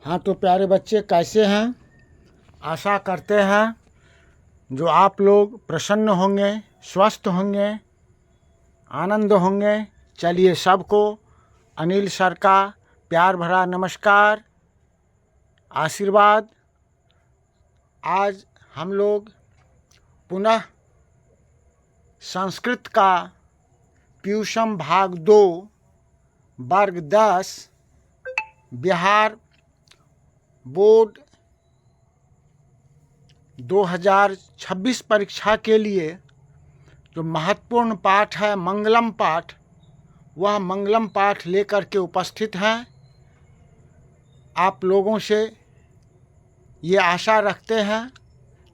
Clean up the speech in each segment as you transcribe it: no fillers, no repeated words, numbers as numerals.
हाँ तो प्यारे बच्चे कैसे हैं? आशा करते हैं जो आप लोग प्रसन्न होंगे, स्वस्थ होंगे, आनंद होंगे। चलिए सबको अनिल सर का प्यार भरा नमस्कार, आशीर्वाद। आज हम लोग पुनः संस्कृत का प्यूषम भाग 2 वर्ग 10 बिहार बोर्ड 2026 परीक्षा के लिए जो महत्वपूर्ण पाठ है मंगलम पाठ, वह मंगलम पाठ लेकर के उपस्थित हैं। आप लोगों से ये आशा रखते हैं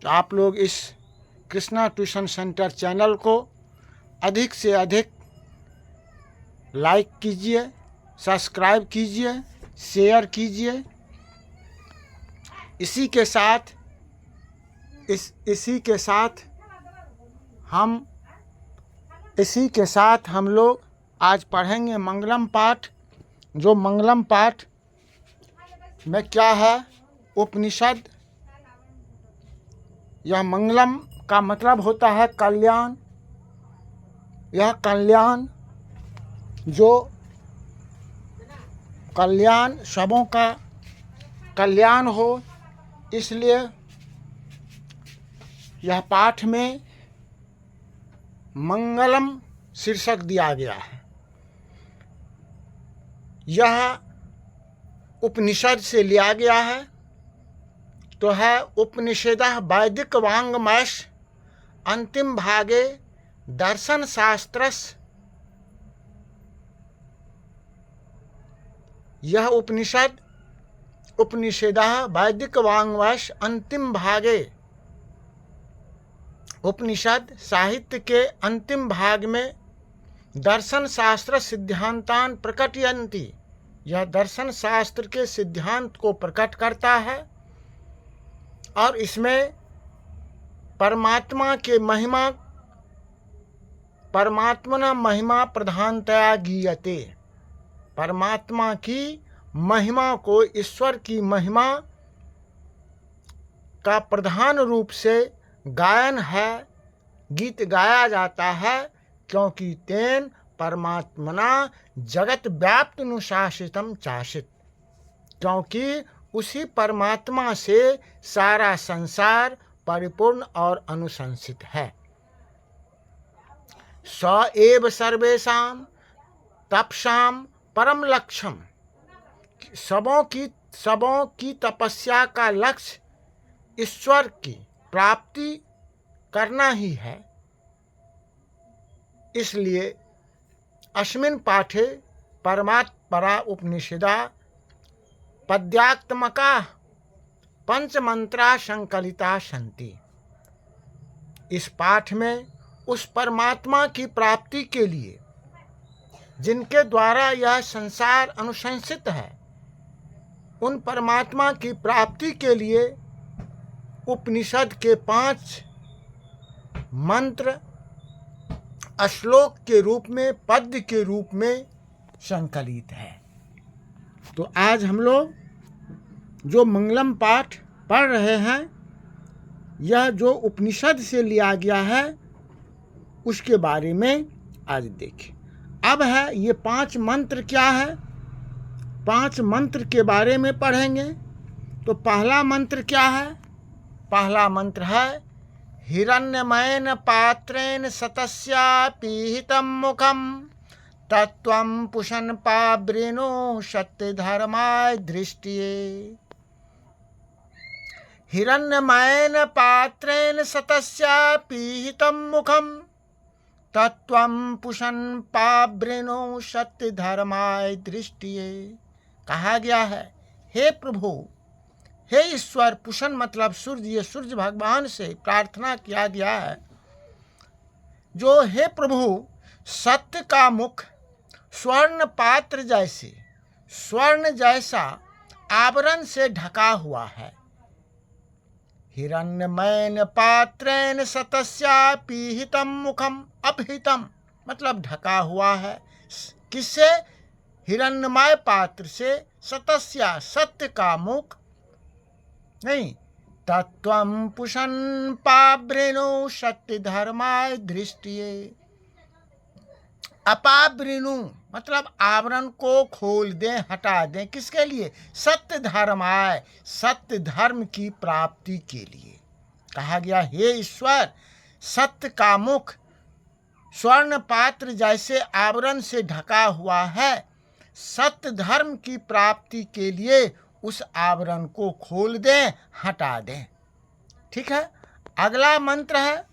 कि आप लोग इस कृष्णा ट्यूशन सेंटर चैनल को अधिक से अधिक लाइक कीजिए, सब्सक्राइब कीजिए, शेयर कीजिए। इसी के साथ हम लोग आज पढ़ेंगे मंगलम पाठ। जो मंगलम पाठ में क्या है? उपनिषद। यह मंगलम का मतलब होता है कल्याण। यह कल्याण, जो कल्याण सबों का कल्याण हो, इसलिए यह पाठ में मंगलम शीर्षक दिया गया है। यह उपनिषद से लिया गया है, तो है उपनिषदः वैदिक वाङ्मयस् अंतिम भागे दर्शन शास्त्रस्। यह उपनिषदः वैदिक वाङ्मयस् अंतिम भागे, उपनिषद साहित्य के अंतिम भाग में दर्शन शास्त्र सिद्धांतान प्रकटयन्ति। यह दर्शन शास्त्र के सिद्धांत को प्रकट करता है और इसमें परमात्मा के महिमा, परमात्मना महिमा प्रधानतया गीयते। परमात्मा की महिमा को, ईश्वर की महिमा का प्रधान रूप से गायन है, गीत गाया जाता है, क्योंकि तेन परमात्मना जगत व्याप्त अनुशासितम चाशित। क्योंकि उसी परमात्मा से सारा संसार परिपूर्ण और अनुशंसित है। स एव सर्वेषां तपसां परम लक्ष्यम। सबों की तपस्या का लक्ष्य ईश्वर की प्राप्ति करना ही है। इसलिए अस्मिन् पाठे परमात्परा उपनिषदा पद्यात्मका पंचमंत्रा संकलिता सन्ति। इस पाठ में उस परमात्मा की प्राप्ति के लिए, जिनके द्वारा यह संसार अनुशंसित है, उन परमात्मा की प्राप्ति के लिए उपनिषद के 5 मंत्र श्लोक के रूप में, पद्य के रूप में संकलित है। तो आज हम लोग जो मंगलम पाठ पढ़ रहे हैं, यह जो उपनिषद से लिया गया है उसके बारे में आज देखें। अब है ये 5 मंत्र क्या है? 5 मंत्र के बारे में पढ़ेंगे। तो पहला मंत्र क्या है? पहला मंत्र है हिरण्यमयेन पात्रेण सतस्या पीहितं मुखं तत्त्वं पुषन् पावृणो सत्य धर्माय दृष्टिये। हिरण्यमयेन पात्रेण सतस्या पीहितं मुखं तत्त्वं पुषन् पावृणो सत्य धर्माय दृष्टिये। कहा गया है, हे प्रभु, हे ईश्वर। पुषण मतलब सूर्य, ये सूर्य भगवान से प्रार्थना किया गया है, जो हे प्रभु सत्य का मुख स्वर्ण पात्र जैसे, स्वर्ण जैसा आवरण से ढका हुआ है। हिरण्यमयेन पात्रेण सतस्या पीहितं मुखम। अपहितम मतलब ढका हुआ है। किससे? हिरण्मय पात्र से सतस्या सत्य का मुख नहीं तत्वं पुषन् पावृणु सत्य धर्माय दृष्टिये। अपावृणु मतलब आवरण को खोल दें, हटा दें, किसके लिए? सत्य धर्माय, सत्य धर्म की प्राप्ति के लिए। कहा गया हे ईश्वर, सत्य का मुख स्वर्ण पात्र जैसे आवरण से ढका हुआ है, सत्य धर्म की प्राप्ति के लिए उस आवरण को खोल दें, हटा दें। ठीक है। अगला मंत्र है,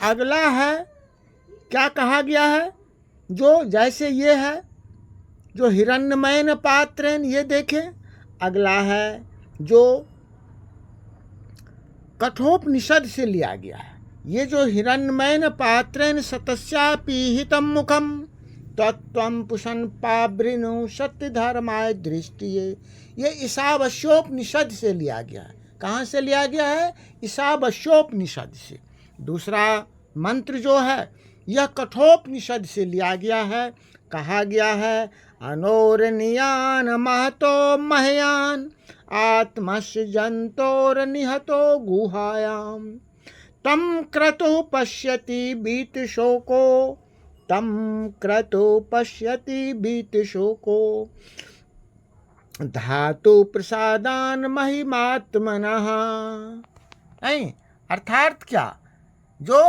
अगला है क्या कहा गया है? जो जैसे ये है जो हिरण्मय पात्र, ये देखें। अगला है जो कठोपनिषद से लिया गया है, ये जो हिरण्मय पात्रेण सतस्या पीहितम मुखम तत्वं पुषन् पावृणु सत्य धर्माय दृष्टिये, ये ईशावास्योपनिषद से लिया गया है। कहाँ से लिया गया है? ईशावास्योपनिषद से। दूसरा मंत्र जो है यह कठोपनिषद से लिया गया है। कहा गया है अनोरनियान महतो मह्यान आत्मस्य जंतोर निहतो गुहायाम तम क्रतुः पश्यति बीत शोको तम क्रतुः पश्यति बीत शोको धातु प्रसादान महिमात्मनः। नहीं, अर्थात क्या? जो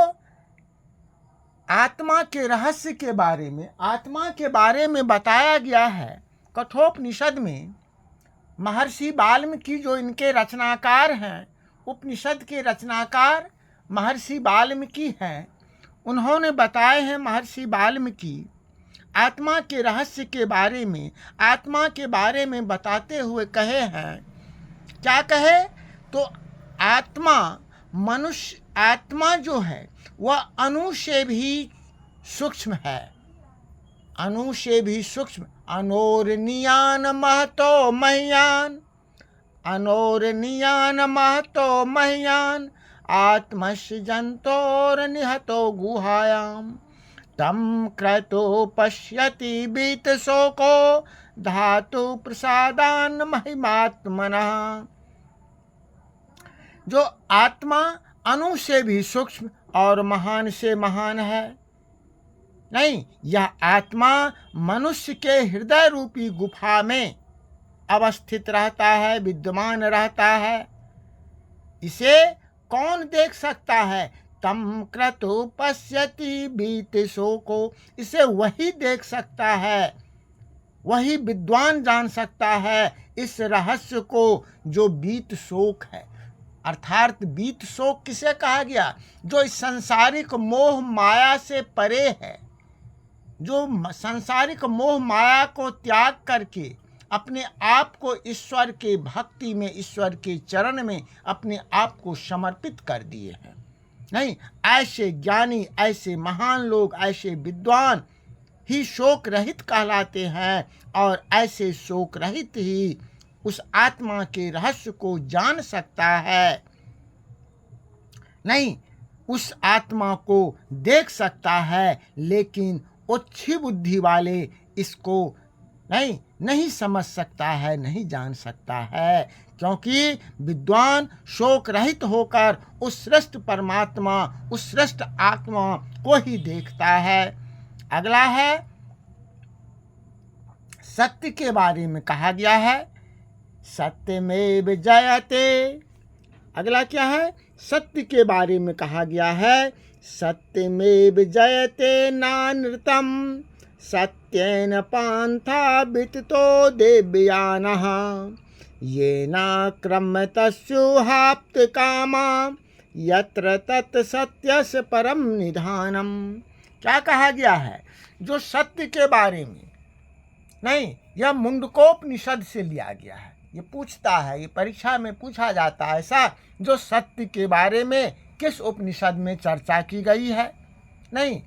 आत्मा के रहस्य के बारे में, आत्मा के बारे में बताया गया है कठोपनिषद में। महर्षि वाल्मीकि जो इनके रचनाकार हैं, उपनिषद के रचनाकार महर्षि वाल्मीकि हैं, उन्होंने बताए हैं, महर्षि वाल्मीकि आत्मा के रहस्य के बारे में, आत्मा के बारे में बताते हुए कहे हैं। क्या कहे? तो आत्मा, मनुष्य आत्मा जो है वह अणु से भी सूक्ष्म है, अणु से भी सूक्ष्म। अनोरनियान महतो मह्यान, अनोरनियान महतो मह्यान आत्मस्य जंतोर निहतो गुहायाम तम क्रतो पश्यति बीत शोको धातु प्रसादान महिमात्मनः। जो आत्मा अणु से भी सूक्ष्म और महान से महान है। नहीं, यह आत्मा मनुष्य के हृदय रूपी गुफा में अवस्थित रहता है, विद्यमान रहता है। इसे कौन देख सकता है? तम क्रतु पश्यति बीत शोको, इसे वही देख सकता है, वही विद्वान जान सकता है इस रहस्य को जो बीत शोक है। अर्थात बीत शोक किसे कहा गया? जो इस सांसारिक मोह माया से परे है, जो सांसारिक मोह माया को त्याग करके अपने आप को ईश्वर के भक्ति में, ईश्वर के चरण में अपने आप को समर्पित कर दिए हैं। नहीं, ऐसे ज्ञानी, ऐसे महान लोग, ऐसे विद्वान ही शोक रहित कहलाते हैं, और ऐसे शोक रहित ही उस आत्मा के रहस्य को जान सकता है। नहीं, उस आत्मा को देख सकता है, लेकिन उच्छी बुद्धि वाले इसको नहीं समझ सकता है, नहीं जान सकता है, क्योंकि विद्वान शोक रहित होकर उस श्रेष्ठ परमात्मा, उस श्रेष्ठ आत्मा को ही देखता है। अगला है सत्य के बारे में कहा गया है, सत्यमेव जयते। अगला क्या है? सत्य के बारे में कहा गया है, सत्यमेव जयते नानृतम सत्येन पान्था विततो देवयानः येन क्रमतस्युहाप्त कामा यत्र तत् सत्यस्य परम निधानम। क्या कहा गया है? जो सत्य के बारे में, नहीं, यह मुंडकोपनिषद से लिया गया है। ये पूछता है, ये परीक्षा में पूछा जाता है ऐसा, जो सत्य के बारे में किस उपनिषद में चर्चा की गई है। नहीं,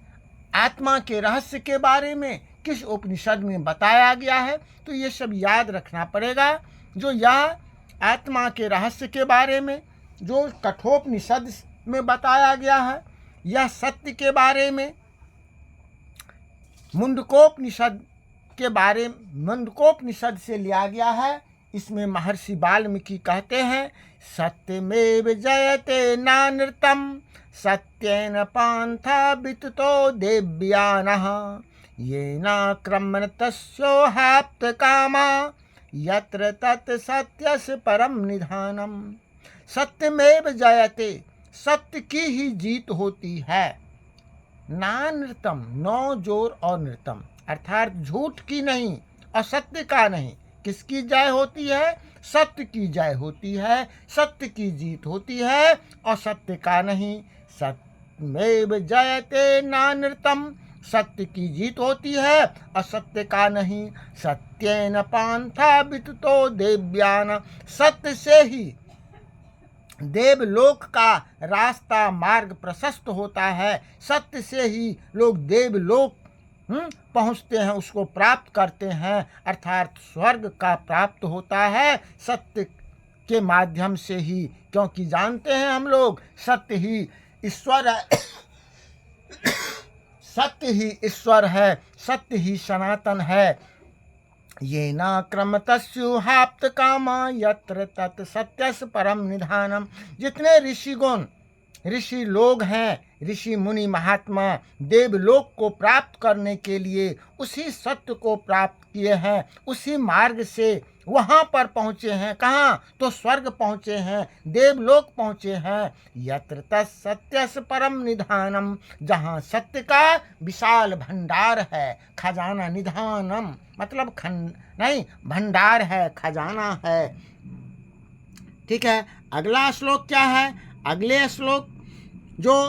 आत्मा के रहस्य के बारे में किस उपनिषद में बताया गया है। तो ये सब याद रखना पड़ेगा। जो यह आत्मा के रहस्य के बारे में जो कठोपनिषद में बताया गया है, यह सत्य के बारे में मुंडकोपनिषद के बारे मुंडकोपनिषद से लिया गया है। इसमें महर्षि वाल्मीकि कहते हैं, सत्यमेव जयते नानृतम सत्येन पान्था विततो देव्यानः येन क्रमण तस्योहाप्त कामा यत्र तत् सत्यस्य परम निधानम। सत्यमेव जयते, सत्य की ही जीत होती है। नानृतम, नौ जोर और नृतम, अर्थात झूठ की नहीं और सत्य का नहीं। किसकी जय होती है? सत्य की जय होती है, सत्य की जीत होती है और सत्य का नहीं। सत्यमेव जयते नानृतम, सत्य की जीत होती है और सत्य का नहीं। सत्येन पान्था विततो देव्यान, सत्य से ही देवलोक का रास्ता मार्ग प्रशस्त होता है। सत्य से ही लोग देवलोक पहुँचते हैं, उसको प्राप्त करते हैं, अर्थात स्वर्ग का प्राप्त होता है सत्य के माध्यम से ही। क्योंकि जानते हैं हम लोग, सत्य ही ईश्वर है, सत्य ही ईश्वर है, सत्य ही सनातन है। ये न क्रमतस्युहाप्त कामा यत्र तत् सत्यस्य परम निधानम। जितने ऋषिगण, ऋषि लोग हैं, ऋषि मुनि महात्मा देवलोक को प्राप्त करने के लिए उसी सत्य को प्राप्त किए हैं, उसी मार्ग से वहाँ पर पहुँचे हैं। कहाँ? तो स्वर्ग पहुँचे हैं, देवलोक पहुँचे हैं। यत्र तत्सत्यस्य परम निधानम, जहाँ सत्य का विशाल भंडार है, खजाना। निधानम मतलब नहीं, भंडार है, खजाना है। ठीक है, अगला श्लोक क्या है? अगले श्लोक जो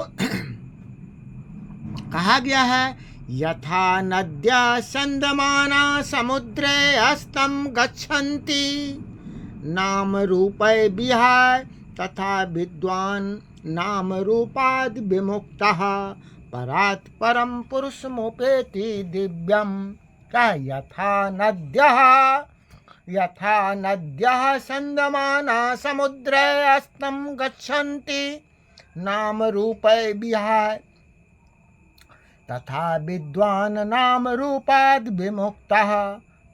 कहा गया है, यथा नद्या संदमाना समुद्रे अस्तं गच्छन्ति नाम रूपै विहाय तथा विद्वान नाम रूपाद् विमुक्तः परात् परम पुरुषमुपेति दिव्यम। क्या? यथा नद्यः संदमाना समुद्रे अस्तं गच्छन्ति नाम रूपै विहाय तथा विद्वान नाम रूपाद् विमुक्तः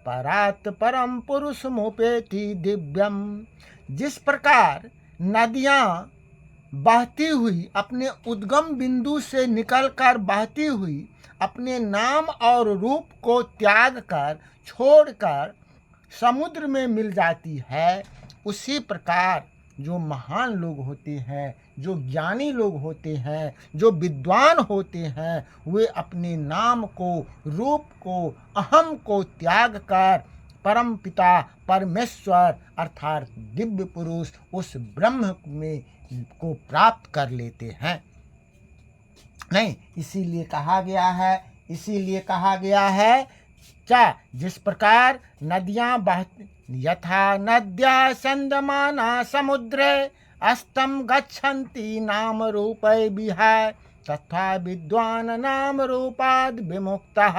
परात् परम पुरुषमुपेति दिव्यम। जिस प्रकार नदियाँ बहती हुई अपने उद्गम बिंदु से निकलकर बहती हुई अपने नाम और रूप को त्याग कर छोड़कर समुद्र में मिल जाती है, उसी प्रकार जो महान लोग होते हैं, जो ज्ञानी लोग होते हैं, जो विद्वान होते हैं, वे अपने नाम को, रूप को, अहम को त्याग कर परम पिता परमेश्वर अर्थात दिव्य पुरुष उस ब्रह्म में को प्राप्त कर लेते हैं। नहीं, इसीलिए कहा गया है क्या? जिस प्रकार नदियाँ यथा नद्या संदमाना समुद्रे अस्तं गच्छन्ति नाम रूपै विहाय तथा विद्वान नाम रूपाद् विमुक्तः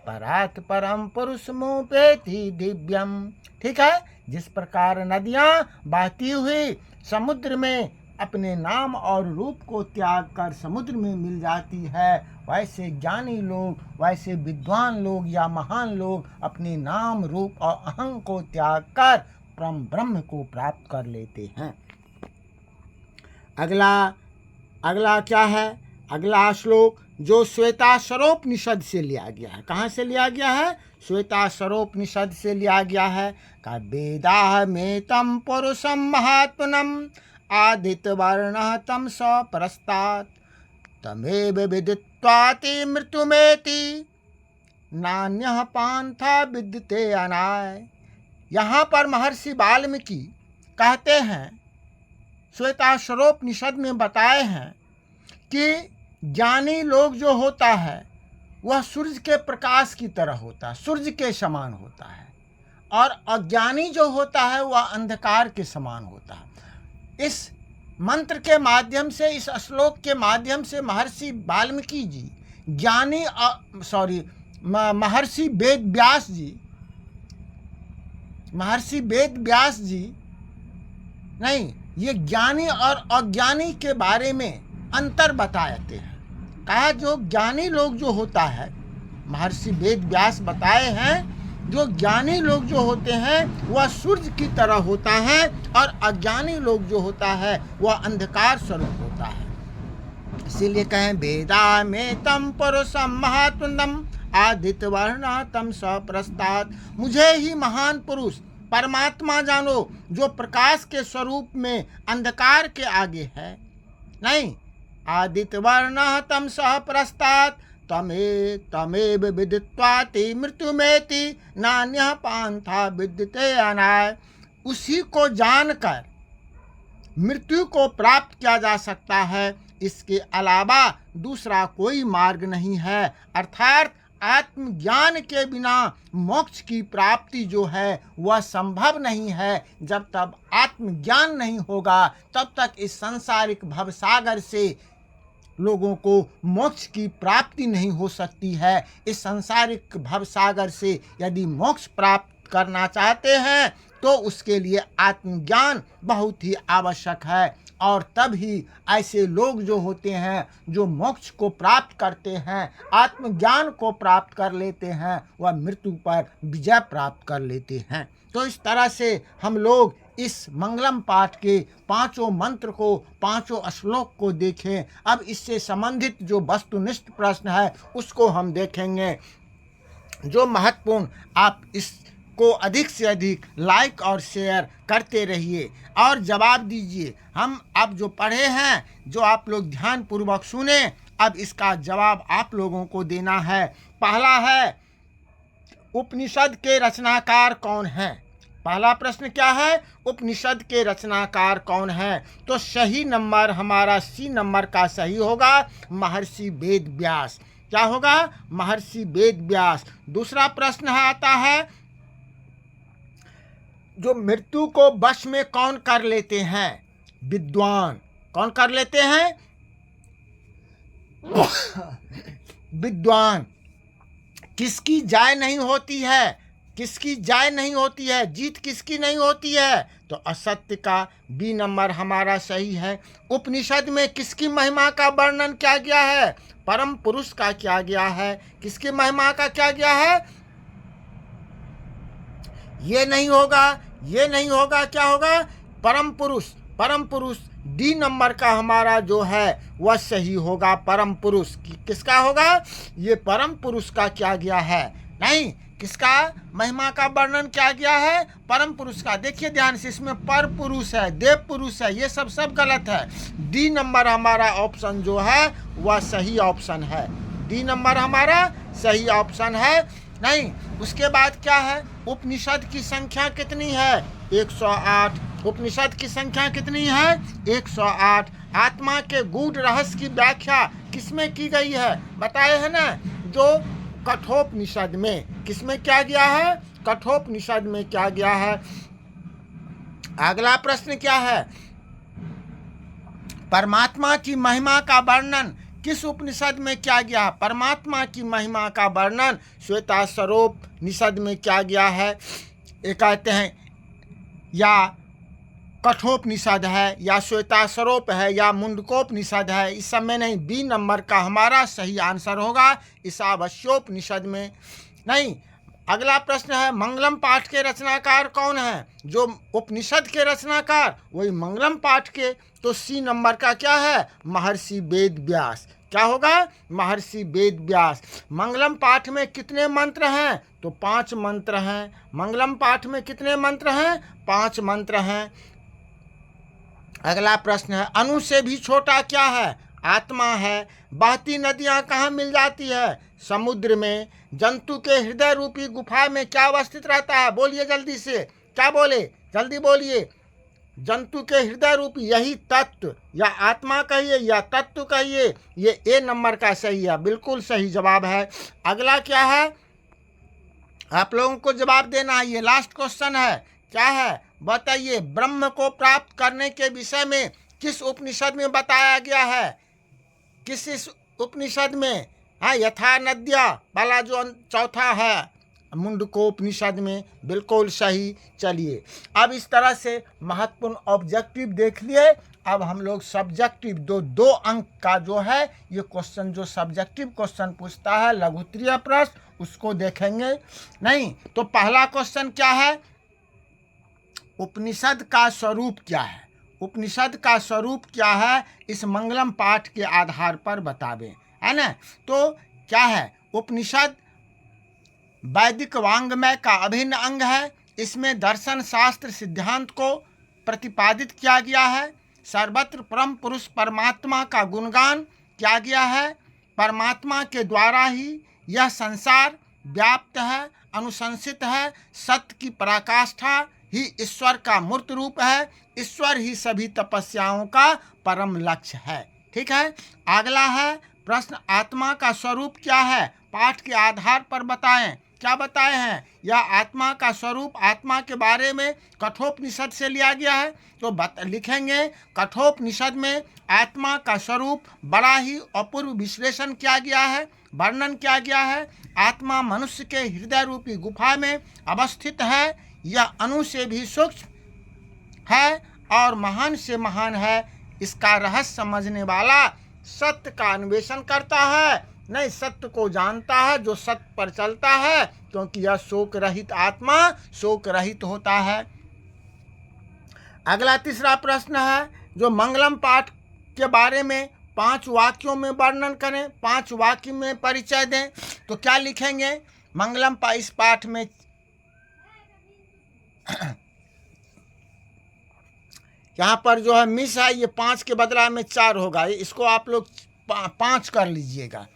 परात् परम पुरुषमुपेति दिव्यम। ठीक है, जिस प्रकार नदियाँ बहती हुई समुद्र में अपने नाम और रूप को त्याग कर समुद्र में मिल जाती है, वैसे ज्ञानी लोग, वैसे विद्वान लोग या महान लोग अपने नाम, रूप और अहं को त्याग कर परम ब्रह्म को प्राप्त कर लेते हैं। अगला क्या है? अगला श्लोक जो श्वेताश्वरोपनिषद से लिया गया है। कहाँ से लिया गया है? श्वेताश्वरोपनिषद से लिया गया है। का वेदाहमेतं पुरुषं महात्मनं आदित्यवर्णः तं सप्रस्तात् तमेव विदित्वाति मृत्युमेति नान्यः पान्था विद्यते अनाय। यहाँ पर महर्षि वाल्मीकि कहते हैं, श्वेताश्वरोपनिषद में बताए हैं कि ज्ञानी लोग जो होता है वह सूर्य के प्रकाश की तरह होता है, सूर्य के समान होता है, और अज्ञानी जो होता है वह अंधकार के समान होता है। इस मंत्र के माध्यम से, इस श्लोक के माध्यम से महर्षि वाल्मीकि जी महर्षि वेद व्यास जी नहीं, ये ज्ञानी और अज्ञानी के बारे में अंतर बताते हैं। कहा जो ज्ञानी लोग जो होता है महर्षि वेद व्यास बताए हैं, जो ज्ञानी लोग जो होते हैं वह सूर्य की तरह होता है और अज्ञानी लोग जो होता है वह अंधकार स्वरूप होता है। इसीलिए कहें वेदा में तम पुरुषम महात्मनम आदित्य वर्णा तम सप्रस्तात्, मुझे ही महान पुरुष परमात्मा जानो जो प्रकाश के स्वरूप में अंधकार के आगे है। नहीं, आदित्य वर्णा तम सप्रस्तात् तमेव विदित्वाति मृत्युमेति नान्यः पांथा विद्यते अनाय, उसी को जानकर मृत्यु को प्राप्त किया जा सकता है, इसके अलावा दूसरा कोई मार्ग नहीं है। अर्थात आत्मज्ञान के बिना मोक्ष की प्राप्ति जो है वह संभव नहीं है। जब तक आत्मज्ञान नहीं होगा तब तक इस सांसारिक भवसागर से लोगों को मोक्ष की प्राप्ति नहीं हो सकती है। इस सांसारिक भवसागर से यदि मोक्ष प्राप्त करना चाहते हैं तो उसके लिए आत्मज्ञान बहुत ही आवश्यक है, और तब ही ऐसे लोग जो होते हैं जो मोक्ष को प्राप्त करते हैं, आत्मज्ञान को प्राप्त कर लेते हैं, वह मृत्यु पर विजय प्राप्त कर लेते हैं। तो इस तरह से हम लोग इस मंगलम पाठ के पांचों मंत्र को, पांचों श्लोक को देखें। अब इससे संबंधित जो वस्तुनिष्ठ प्रश्न है उसको हम देखेंगे, जो महत्वपूर्ण। आप इसको अधिक से अधिक लाइक और शेयर करते रहिए और जवाब दीजिए। हम अब जो पढ़े हैं, जो आप लोग ध्यानपूर्वक सुने, अब इसका जवाब आप लोगों को देना है। पहला है, उपनिषद के रचनाकार कौन हैं? पहला प्रश्न क्या है? उपनिषद के रचनाकार कौन है? तो सही नंबर हमारा सी नंबर का सही होगा, महर्षि वेद व्यास। क्या होगा? महर्षि वेद व्यास। दूसरा प्रश्न आता है, जो मृत्यु को वश में कौन कर लेते हैं? विद्वान। कौन कर लेते हैं? विद्वान। किसकी जाय नहीं होती है? किसकी जाय नहीं होती है? जीत किसकी नहीं होती है? तो असत्य का बी नंबर हमारा सही है। उपनिषद में किसकी महिमा का वर्णन किया गया है? परम पुरुष का किया गया है। किसकी महिमा का किया गया है? ये नहीं होगा, ये नहीं होगा। क्या होगा? परम पुरुष। परम पुरुष डी नंबर का हमारा जो है वह सही होगा। परम पुरुष किसका होगा? ये परम पुरुष का किया गया है। नहीं, किसका महिमा का वर्णन किया गया है? परम पुरुष का। देखिए ध्यान से, इसमें पर पुरुष है, देव पुरुष है, ये सब गलत है। डी नंबर हमारा ऑप्शन जो है वह सही ऑप्शन है। डी नंबर हमारा सही ऑप्शन है। नहीं, उसके बाद क्या है? उपनिषद की संख्या कितनी है? 108। उपनिषद की संख्या कितनी है? 108। आत्मा के गूढ़ रहस्य की व्याख्या किसमें की गई है? बताए है ना, जो कठोपनिषद में। किसमें क्या गया है? कठोपनिषद में क्या गया है। अगला प्रश्न क्या है? परमात्मा की महिमा का वर्णन किस उपनिषद में क्या गया? परमात्मा की महिमा का वर्णन श्वेतास्वरूप निषद में क्या गया है? ये कहते हैं या कठोपनिषद है, या श्वेतास्वरूप है, या मुंडकोपनिषद है। इस सब में नहीं, बी नंबर का हमारा सही आंसर होगा ईशावास्योपनिषद में। नहीं। अगला प्रश्न है, मंगलम पाठ के रचनाकार कौन है? जो उपनिषद के रचनाकार वही मंगलम पाठ के। तो सी नंबर का क्या है? महर्षि वेद व्यास। क्या होगा? महर्षि वेद व्यास। मंगलम पाठ में कितने मंत्र हैं? तो 5 मंत्र हैं। मंगलम पाठ में कितने मंत्र हैं? 5 मंत्र हैं। अगला प्रश्न है, अणु से भी छोटा क्या है? आत्मा है। बहती नदियाँ कहाँ मिल जाती है? समुद्र में। जंतु के हृदय रूपी गुफा में क्या अवस्थित रहता है? बोलिए जल्दी से, क्या बोले? जल्दी बोलिए। जंतु के हृदय रूपी, यही तत्व या आत्मा कहिए या तत्व कहिए, ये ए नंबर का सही है, बिल्कुल सही जवाब है। अगला क्या है? आप लोगों को जवाब देना है, ये लास्ट क्वेश्चन है। क्या है? बताइए, ब्रह्म को प्राप्त करने के विषय में किस उपनिषद में बताया गया है? किस उपनिषद में? हाँ, यथा नद्या वाला जो चौथा है, मुंडकोपनिषद में। बिल्कुल सही। चलिए, अब इस तरह से महत्वपूर्ण ऑब्जेक्टिव देख लिए। अब हम लोग सब्जेक्टिव दो अंक का जो है ये क्वेश्चन, जो सब्जेक्टिव क्वेश्चन पूछता है लघुत्तरीय प्रश्न, उसको देखेंगे। नहीं तो पहला क्वेश्चन क्या है, उपनिषद का स्वरूप क्या है। उपनिषद का स्वरूप क्या है, इस मंगलम पाठ के आधार पर बतावें, है ना। तो क्या है, उपनिषद वैदिक वांग्मय का अभिन्न अंग है। इसमें दर्शन शास्त्र सिद्धांत को प्रतिपादित किया गया है। सर्वत्र परम पुरुष परमात्मा का गुणगान किया गया है। परमात्मा के द्वारा ही यह संसार व्याप्त है, अनुशंसित है। सत्य की पराकाष्ठा ही ईश्वर का मूर्त रूप है। ईश्वर ही सभी तपस्याओं का परम लक्ष्य है। ठीक है। अगला है प्रश्न, आत्मा का स्वरूप क्या है, पाठ के आधार पर बताएं। क्या बताए हैं, यह आत्मा का स्वरूप, आत्मा के बारे में कठोपनिषद से लिया गया है। तो लिखेंगे, कठोपनिषद में आत्मा का स्वरूप बड़ा ही अपूर्व विश्लेषण किया गया है, वर्णन किया गया है। आत्मा मनुष्य के हृदय रूपी गुफा में अवस्थित है। यह अणु से भी सूक्ष्म है और महान से महान है। इसका रहस्य समझने वाला सत्य का अन्वेषण करता है, नहीं सत्य को जानता है, जो सत्य पर चलता है, क्योंकि यह शोक रहित आत्मा शोक रहित होता है। अगला तीसरा प्रश्न है, जो मंगलम पाठ के बारे में 5 वाक्यों में वर्णन करें, 5 वाक्य में परिचय दें। तो क्या लिखेंगे, मंगलम इस पाठ में यहाँ पर जो है मिस है, ये 5 के बदला में 4 होगा। इसको आप लोग 5 कर लीजिएगा,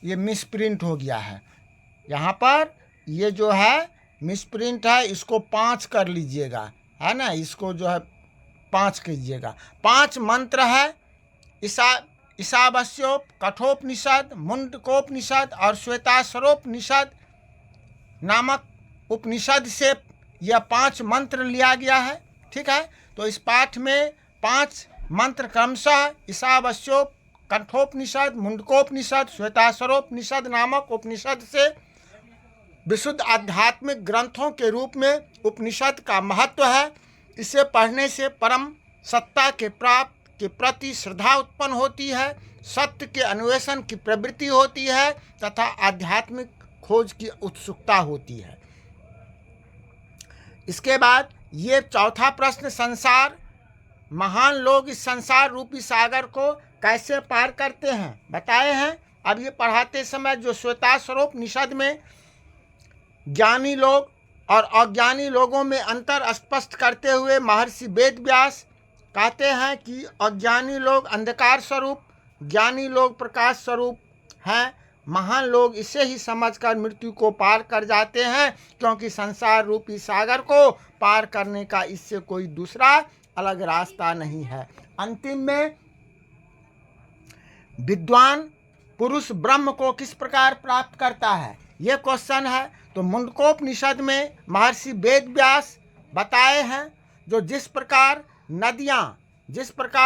ये मिस प्रिंट हो गया है। यहाँ पर ये जो है मिस प्रिंट है, इसको 5 कर लीजिएगा, है ना। इसको जो है 5 कीजिएगा। 5 मंत्र है, ईशावास्योप, कठोपनिषद, मुंडकोपनिषद और श्वेताश्वरोपनिषद नामक उपनिषद से यह 5 मंत्र लिया गया है। ठीक है। तो इस पाठ में 5 मंत्र क्रमशः ईशावास्योप, कठोपनिषद, मुंडकोपनिषद, श्वेताश्वरोपनिषद नामक उपनिषद से विशुद्ध आध्यात्मिक ग्रंथों के रूप में उपनिषद का महत्व है। इसे पढ़ने से परम सत्ता के प्राप्त के प्रति श्रद्धा उत्पन्न होती है, सत्य के अन्वेषण की प्रवृत्ति होती है तथा आध्यात्मिक खोज की उत्सुकता होती है। इसके बाद ये चौथा प्रश्न, संसार, महान लोग इस संसार रूपी सागर को कैसे पार करते हैं बताए हैं। अब ये पढ़ाते समय जो श्वेताश्वरोपनिषद में ज्ञानी लोग और अज्ञानी लोगों में अंतर स्पष्ट करते हुए महर्षि वेदव्यास कहते हैं कि अज्ञानी लोग अंधकार स्वरूप, ज्ञानी लोग प्रकाश स्वरूप हैं। महान लोग इसे ही समझकर मृत्यु को पार कर जाते हैं, क्योंकि संसार रूपी सागर को पार करने का इससे कोई दूसरा अलग रास्ता नहीं है। अंतिम में विद्वान पुरुष ब्रह्म को किस प्रकार प्राप्त करता है, यह क्वेश्चन है। तो मुंडकोपनिषद में महर्षि वेदव्यास बताए हैं, जो जिस प्रकार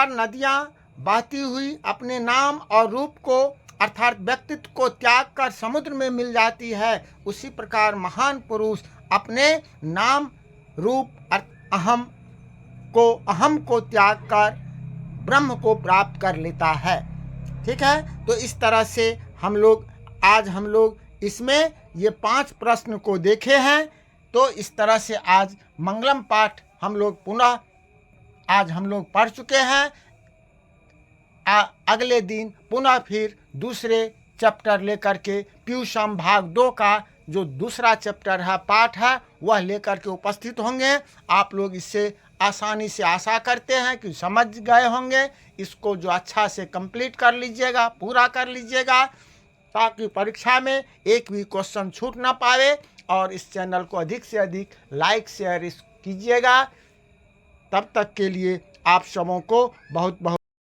नदियाँ बहती हुई अपने नाम और रूप को अर्थात व्यक्तित्व को त्याग कर समुद्र में मिल जाती है, उसी प्रकार महान पुरुष अपने नाम रूप अहम को त्याग कर ब्रह्म को प्राप्त कर लेता है। ठीक है। तो इस तरह से आज हम लोग इसमें ये 5 प्रश्न को देखे हैं। तो इस तरह से आज मंगलम पाठ हम लोग पुनः आज हम लोग पढ़ चुके हैं। अगले दिन पुनः फिर दूसरे चैप्टर लेकर के प्यूषम भाग 2 का जो दूसरा चैप्टर है, पाठ है, वह लेकर के उपस्थित होंगे। आप लोग इससे आसानी से आशा करते हैं कि समझ गए होंगे। इसको जो अच्छा से कंप्लीट कर लीजिएगा, पूरा कर लीजिएगा, ताकि परीक्षा में एक भी क्वेश्चन छूट ना पावे। और इस चैनल को अधिक से अधिक लाइक शेयर कीजिएगा। तब तक के लिए आप सबों को बहुत बहुत